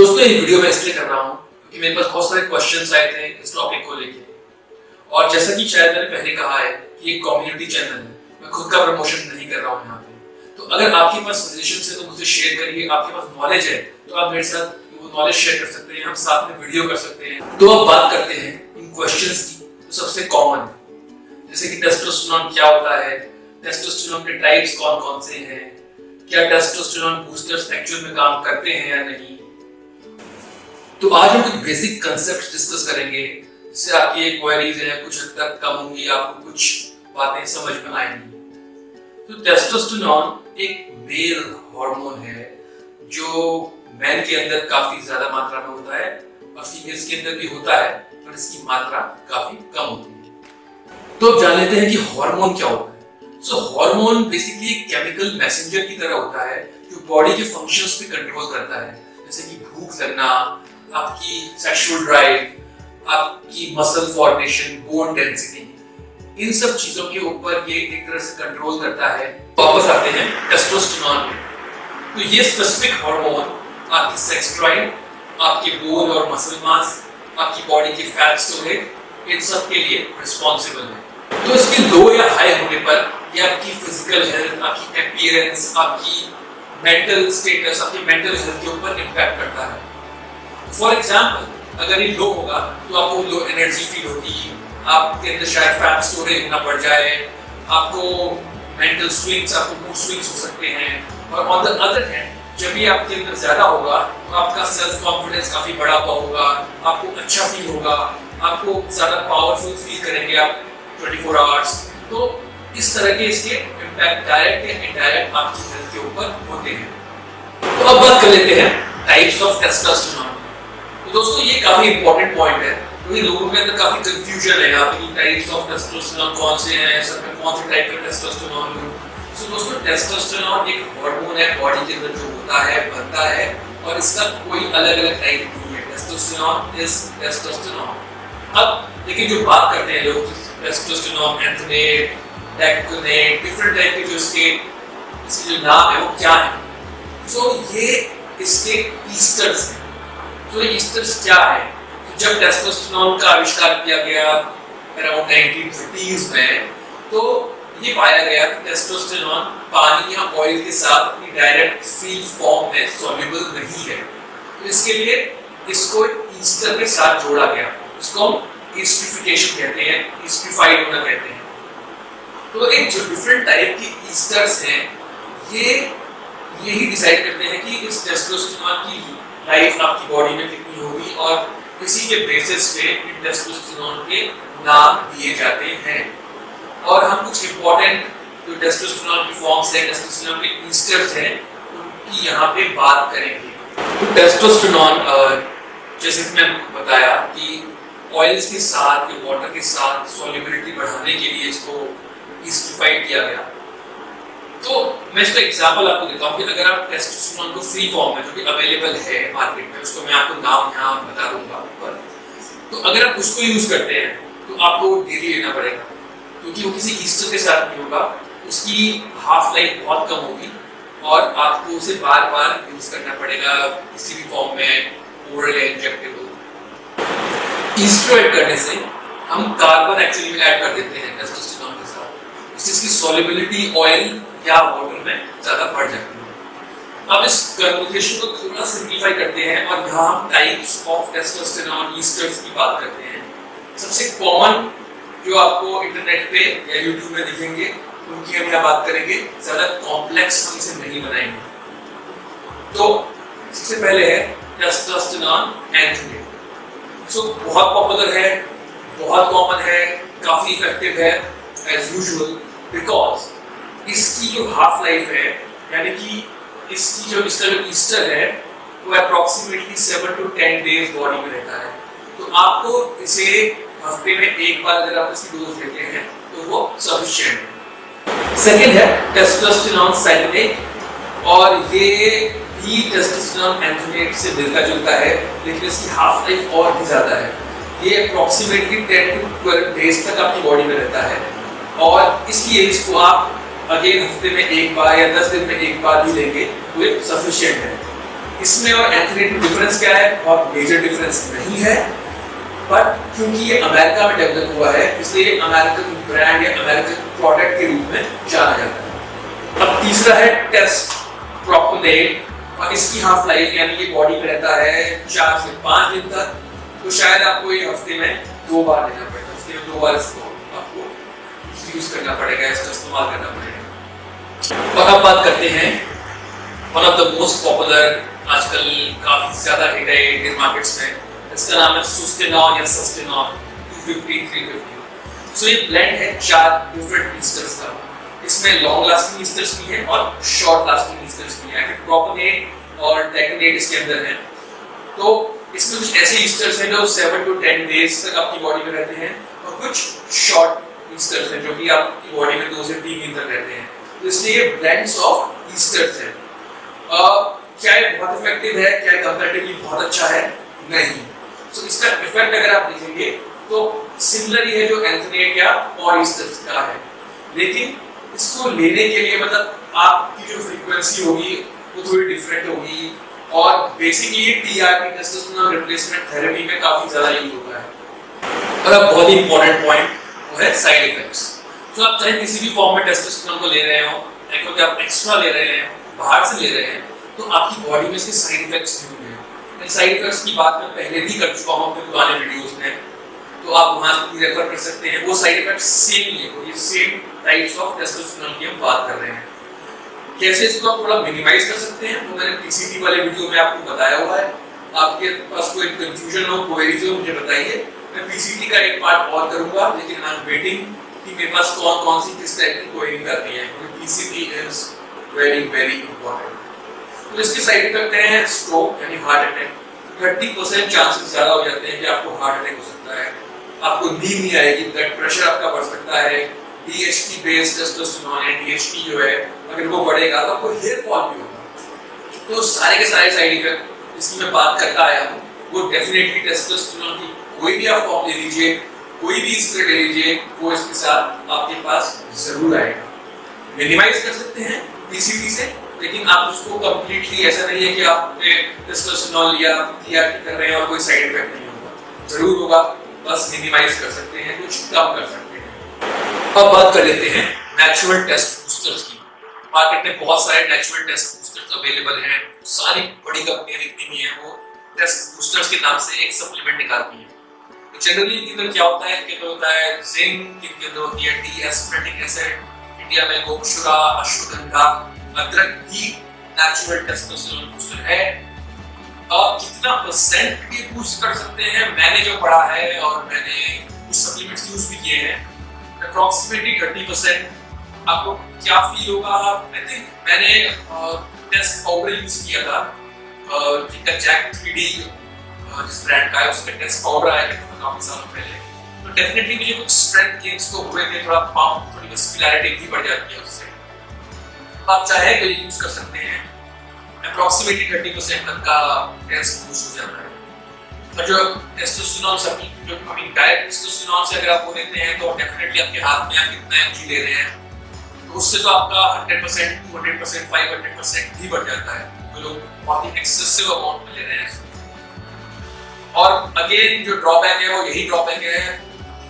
दोस्तों ये वीडियो मैं इसलिए कर रहा हूँ क्योंकि मेरे पास बहुत सारे क्वेश्चंस आए थे इस टॉपिक को लेके, और जैसा कि शायद मैंने पहले कहा है कि ये कम्युनिटी चैनल है, मैं खुद का प्रमोशन नहीं कर रहा हूँ यहाँ पे। तो अगर आपके पास सजेशन है तो मुझे शेयर करिए, आपके पास नॉलेज है तो आप मेरे साथ वो नॉलेज शेयर कर सकते हैं, हम साथ में वीडियो कर सकते हैं। तो अब बात करते हैं इन क्वेश्चंस की। तो सबसे कॉमन जैसे कि टेस्टोस्टेरोन क्या होता है, टेस्टोस्टेरोन के टाइप्स कौन कौन से हैं, क्या टेस्टोस्टेरोन बूस्टर्स एक्चुअल में काम करते हैं या नहीं। तो आज हम कुछ बेसिक कांसेप्ट्स डिस्कस करेंगे जिससे आपकी एक क्वेरीज है कुछ हद तक कम होंगी, आपको कुछ बातें समझ में आएंगी। तो टेस्टोस्टेरोन एक मेल हार्मोन है जो मैन के अंदर काफी ज्यादा मात्रा में होता है और फीमेल्स के अंदर भी होता है, पर इसकी मात्रा काफी कम होती है। तो अब जान लेते हैं कि हार्मोन क्या होता है। सो हार्मोन बेसिकली एक केमिकल मैसेंजर की तरह होता है जो बॉडी के फंक्शंस पे कंट्रोल करता है, जैसे कि भूख लगना, आपकी सेक्सुअल ड्राइव, आपकी मसल फॉर्मेशन, बोन डेंसिटी, इन सब चीजों के ऊपर ये एक तरह से कंट्रोल करता है। वापस आते हैं टेस्टोस्टेरोन पे। तो ये स्पेसिफिक हार्मोन आपकी सेक्स ड्राइव, आपके बोन और मसल मास, आपकी बॉडी की फैट स्टोरेज, इन सब के लिए रिस्पॉन्सिबल है। तो इसके लो या हाई होने पर ये आपकी फिजिकल हेल्थ, आपकी अपीयरेंस, आपकी मेंटल स्टेटस, आपकी मेंटल हेल्थ के ऊपर इम्पैक्ट करता है। फॉर एग्जाम्पल अगर ये लो होगा तो आपको लो एनर्जी फील होगी, आपके अंदर शायद फैट स्टोरेज होना बढ़ जाए, आपको मेंटल स्विंग्स, आपको मूड स्विंग्स हो सकते हैं। और ऑन द अदर हैंड जब ये आपके अंदर ज्यादा होगा तो आपका सेल्फ कॉन्फिडेंस काफी बढ़ा हुआ होगा, आपको अच्छा फील होगा, आपको ज्यादा पावरफुल फील करेंगे आप 24 आवर्स। तो इस तरह के इसके इम्पैक्ट डायरेक्ट या इनडायरेक्ट आपकी हेल्थ के ऊपर होते हैं। तो अब बात कर लेते हैं टाइप्स ऑफ टेस्टोस्टेरोन। तो दोस्तों ये काफी इंपॉर्टेंट पॉइंट है क्योंकि लोगों के अंदर काफी कंफ्यूजन है यहाँ पे कि टाइप्स ऑफ टेस्टोस्टेरोन कौन से हैं, सब में कौन से टाइप का टेस्टोस्टेरोन है। तो दोस्तों टेस्टोस्टेरोन एक हार्मोन है बॉडी के अंदर जो होता है, बनता है, और इसका कोई अलग अलग टाइप नहीं है। Testosterone is testosterone. अब लेकिन जो बात करते हैं लोग टेस्टोस्टेरोन, एंथोनेट, डेक्टोनेट, डिफरेंट टाइप के जो इसके जो नाम है वो क्या है। सो ये इसके ईस्टर्स हैं। तो ईस्टर्स क्या है? जब टेस्टोस्टेरोन का आविष्कार किया गया अराउंड 1930s में, तो ये पाया गया कि टेस्टोस्टेरोन पानी या ऑयल के साथ अपनी डायरेक्ट फ्री फॉर्म में सॉल्युबल नहीं है। तो इसके लिए इसको ईस्टर के साथ जोड़ा गया, इसको हम ईस्ट्रिफिकेशन कहते हैं, ईस्ट्रिफाइड होना कहते हैं। तो एक जो डिफरेंट टाइप के ईस्टर्स हैं ये यही डिसाइड करते हैं कि इस टेस्टोस्टेरोन की लाइफ आपकी बॉडी में कितनी होगी, और इसी के बेसिस पे इन टेस्टोस्टेरोन के नाम दिए जाते हैं। और हम कुछ इंपॉर्टेंट जो टेस्टोस्टेरोन की फॉर्म्स हैं, टेस्टोस्टेरोन के ईस्टर्स हैं, उनकी यहाँ पे बात करेंगे। तो टेस्टोस्टेरोन जैसे कि मैंने बताया कि ऑयल्स के साथ या वाटर के साथ सॉल्युबिलिटी बढ़ाने के लिए इसको ईस्ट्रिफाइड किया गया। तो मैं इसका एग्जांपल आपको देता हूँ कि अगर आप टेस्टोस्टेरोन को फ्री फॉर्म में जो कि अवेलेबल है मार्केट में, उसको मैं आपको नाम यहाँ बता दूंगा ऊपर। तो अगर आप उसको यूज करते हैं तो आपको डेली लेना पड़ेगा क्योंकि वो किसी ईस्टर के साथ नहीं होगा, उसकी हाफ लाइफ बहुत कम होगी और आपको उसे बार बार यूज करना पड़ेगा किसी भी फॉर्म में, ओरल या इंजेक्टेबल। ईस्टर ऐड करने से हम कार्बन एक्चुअली में ऐड कर देते हैं टेस्टोस्टेरोन के साथ, जिसकी सॉल्युबिलिटी ऑयल या वाटर में ज्यादा बढ़ जाती है। अब इस कन्वर्सेशन को थोड़ा सिंपलीफाई करते हैं और यहाँ हम टाइप्स ऑफ टेस्टोस्टेरोन ईस्टर्स की बात करते हैं। सबसे कॉमन जो आपको इंटरनेट पे या यूट्यूब में दिखेंगे उनकी हम यहाँ बात करेंगे, ज्यादा कॉम्प्लेक्स हम इसे नहीं बनाएंगे। तो सबसे पहले है टेस्टोस्टेरोन एंथोनेट। सो बहुत पॉपुलर है, बहुत कॉमन है, काफी इफेक्टिव है एज यूजुअल, बिकॉज इसकी जो हाफ लाइफ है, यानी कि इसकी जो इसका जो ईस्टर है वो अप्रॉक्सीमेटली 7 to 10 डेज बॉडी में रहता है। तो आपको इसे हफ्ते में एक बार अगर आप इसकी डोज लेते हैं तो वो सफिशिएंट है। सेकंड है टेस्टोस्टेरोन साइक्लेट, और ये भी टेस्टोस्टेरोन एंथोनेट से मिलता जुलता है, लेकिन इसकी हाफ लाइफ और भी ज्यादा है। ये अप्रॉक्सीमेटली 10 to 12 डेज तक आपकी बॉडी में रहता है, और इसकी एज को आप अगेन हफ्ते में एक बार या 10 दिन में एक बार भी लेंगे तो ये सफिशिएंट है। इसमें और एंथोनिएट में डिफरेंस क्या है? बहुत मेजर डिफरेंस नहीं है, बट क्योंकि ये अमेरिका में डेवलप हुआ है इसलिए अमेरिकन ब्रांड या अमेरिकन प्रोडक्ट के रूप में जाना जाता है। अब तीसरा है टेस्ट प्रोपोनेट, और इसकी हाफ लाइफ यानी ये बॉडी में रहता है 4 से 5 दिन तक, तो शायद आपको ये हफ्ते में 2 बार लेना पड़ेगा, हफ्ते में 2 बार इसको आपको यूज करना पड़ेगा, इसका इस्तेमाल करना पड़ेगा। और अब बात करते हैं one of the most popular, आजकल काफी ज्यादा हिट है इंडियन मार्केट्स में, इसका नाम है सुस्टेनॉल या सस्टेनॉल 250 350। सो ये ब्लेंड है 4 डिफरेंट ईस्टर्स का, इसमें लॉन्ग लास्टिंग ईस्टर्स भी हैं और शॉर्ट लास्टिंग ईस्टर्स भी हैं। प्रोपोनेट और डेकेनेट इसके अंदर हैं, तो इसमें कुछ ऐसे ईस्टर्स हैं जो 7 to 10 डेज तक आपकी बॉडी में रहते हैं, और कुछ शॉर्ट ईस्टर्स हैं जो कि आपकी बॉडी में 2 से 3 दिन तक रहते हैं। तो इसलिए ये ब्लेंड्स ऑफ ईस्टर्स हैं। क्या ये बहुत इफेक्टिव है? क्या कंपैरेटिवली बहुत अच्छा है? नहीं। तो इसका इफेक्ट अगर आप देखेंगे तो सिमिलर ही है जो एंथोनिएट या और ईस्टर्स का है, लेकिन इसको लेने के लिए मतलब आपकी जो फ्रीक्वेंसी होगी वो थोड़ी डिफरेंट होगी, और basically TRP testosterone replacement therapy में काफी ज्यादा यूज होता है। और अब बहुत ही इंपॉर्टेंट पॉइंट वो है साइड इफेक्ट्स। तो आप चाहे किसी भी फॉर्म में टेस्टोस्टेरोन को ले रहे हो, क्योंकि आप एक्स्ट्रा ले रहे हैं, बाहर से ले रहे हैं, तो आपकी बॉडी में इसके साइड इफेक्ट्स भी होंगे। इन साइड इफेक्ट्स की बात मैं पहले भी कर चुका हूं अपने पुराने वीडियोस में, तो आप वहां भी रेफर कर सकते हैं। वो साइड इफेक्ट्स सेम ही है, ये सेम टाइप्स ऑफ टेस्टोस्टेरोन की हम बात कर रहे हैं। कैसे इसको आप थोड़ा मिनिमाइज कर सकते हैं, तो मैंने पीसीटी वाले वीडियो में आपको बताया हुआ है। आपके पास कोई कंफ्यूजन हो, क्वेरीज हो, मुझे बताइए, मैं पीसीटी का एक पार्ट और करूंगा, लेकिन आई एम वेटिंग कि मेरे पास कौन सी किस टाइप की क्वेरीज आती है, क्योंकि PCT is very very important. तो इसके साइड इफेक्ट हैं स्ट्रोक यानी हार्ट अटैक, 30% चांसेस ज्यादा हो जाते हैं कि आपको हार्ट अटैक हो सकता है, आपको नींद नहीं आएगी, ब्लड प्रेशर आपका बढ़ सकता है, DHT बेस्ड टेस्टोस्टेरोन या DHT जो है अगर वो बढ़ेगा तो आपको हेयर फॉल भी होगा। तो सारे के सारे साइड इफेक्ट जिसकी मैं बात करता आया हूँ वो डेफिनेटली टेस्टोस्टेरोन की कोई भी आप फॉर्म ले लीजिए, कोई भी स्प्रे ले लीजिए, वो इसके साथ आपके पास जरूर आएगा। मिनिमाइज कर सकते हैं पीसीटी से, लेकिन आप उसको कंप्लीटली ऐसा नहीं है कि आपने टेस्टोस्टेरोन लिया, टीआरपी कर रहे हैं और कोई साइड इफेक्ट नहीं होगा, जरूर होगा, बस मिनिमाइज कर सकते हैं, कुछ कम कर सकते हैं। अब बात कर लेते हैं नेचुरल टेस्ट बूस्टर्स की। मार्केट में बहुत सारे नेचुरल टेस्ट बूस्टर्स अवेलेबल हैं, सारी बड़ी कंपनियां जितनी भी हैं वो टेस्ट बूस्टर्स के नाम से एक सप्लीमेंट निकालती हैं। तो जनरली इनके अंदर क्या होता है, इनके अंदर होता है जिंक, इनके अंदर होती है डी-एस्पार्टिक एसिड, इंडिया में गोक्षुरा, अश्वगंधा, अदरक भी नेचुरल टेस्टोस्टेरोन बूस्टर है। अब कितना परसेंट ये बूस्ट कर सकते हैं, मैंने जो पढ़ा है और मैंने कुछ सप्लीमेंट्स यूज भी किए हैं, अप्रॉक्सीमेटली 30%। आपको क्या फील होगा? आई थिंक मैंने टेस्ट पाउडर यूज किया था, जिनका जैक 3D जिस ब्रांड का है उसका टेस्ट पाउडर आया था काफी सालों पहले, तो डेफिनेटली मुझे कुछ स्ट्रेंथ गेन्स तो हुए थे, थोड़ा पंप, थोड़ी मस्कुलैरिटी भी बढ़ जाती है उससे। आप चाहे तो यूज कर सकते हैं, अप्रॉक्सीमेटली 30% तक का टेस्ट बूस्ट हो जाता है। और जो टेस्टोस्टेरोन सप्लीमेंट जो डायरेक्ट टेस्टोस्टेरोन से अगर आप वो लेते हैं तो डेफिनेटली आपके हाथ में आप कितना एमजी ले रहे हैं, तो उससे तो आपका 100%, 200%, 500% भी बढ़ जाता है, जो लोग बहुत ही एक्सेसिव अमाउंट में ले रहे हैं। और अगेन जो ड्रॉबैक है वो यही ड्रॉबैक है,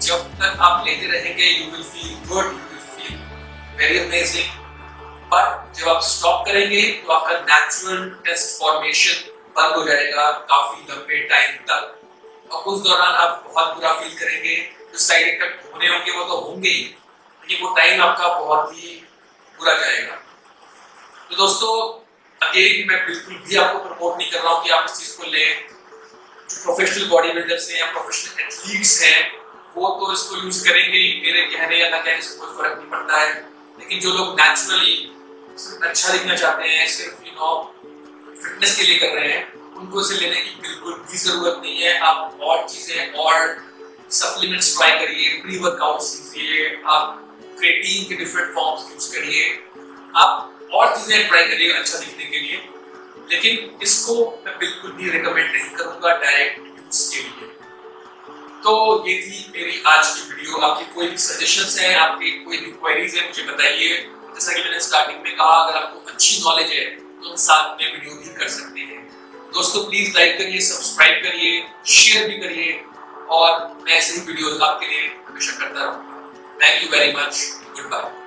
जब तक आप लेते रहेंगे you will feel good, you will feel very amazing, but जब आप स्टॉप करेंगे तो आपका नेचुरल टेस्ट फॉर्मेशन बंद हो जाएगा काफी लंबे टाइम तक, और उस दौरान आप बहुत बुरा फील करेंगे। जो साइड इफेक्ट होने होंगे वो तो होंगे ही, लेकिन वो टाइम आपका बहुत ही बुरा जाएगा। तो दोस्तों अगेन मैं बिल्कुल भी आपको प्रमोट नहीं कर रहा हूँ कि आप इस चीज को लें। जो प्रोफेशनल बॉडी बिल्डर्स हैं या प्रोफेशनल एथलीट्स हैं वो तो इसको यूज करेंगे, मेरे कहने या ना कहने से कोई फर्क नहीं पड़ता है, लेकिन जो लोग नेचुरली अच्छा दिखना चाहते हैं, सिर्फ फिटनेस के लिए कर रहे हैं, उनको इसे लेने की बिल्कुल भी जरूरत नहीं है। आप और चीजें और सप्लीमेंट्स ट्राई करिए, प्री वर्कआउट्स लीजिए, आप क्रेटीन के डिफरेंट फॉर्म्स यूज करिए, आप और चीजें ट्राई करिए अच्छा दिखने के लिए, लेकिन इसको मैं बिल्कुल भी रिकमेंड नहीं करूंगा डायरेक्ट यूज के लिए। तो ये थी मेरी आज की वीडियो। आपकी कोई भी सजेशंस हैं, आपकी कोई भी क्वेरीज है, मुझे बताइए। जैसा कि मैंने स्टार्टिंग में कहा, अगर आपको अच्छी नॉलेज है तो हम साथ में वीडियो भी कर सकते हैं। दोस्तों प्लीज लाइक करिए, सब्सक्राइब करिए, शेयर भी करिए और मैं ऐसे ही वीडियोस आपके लिए हमेशा करता रहूंगा। Thank you very much, good bye.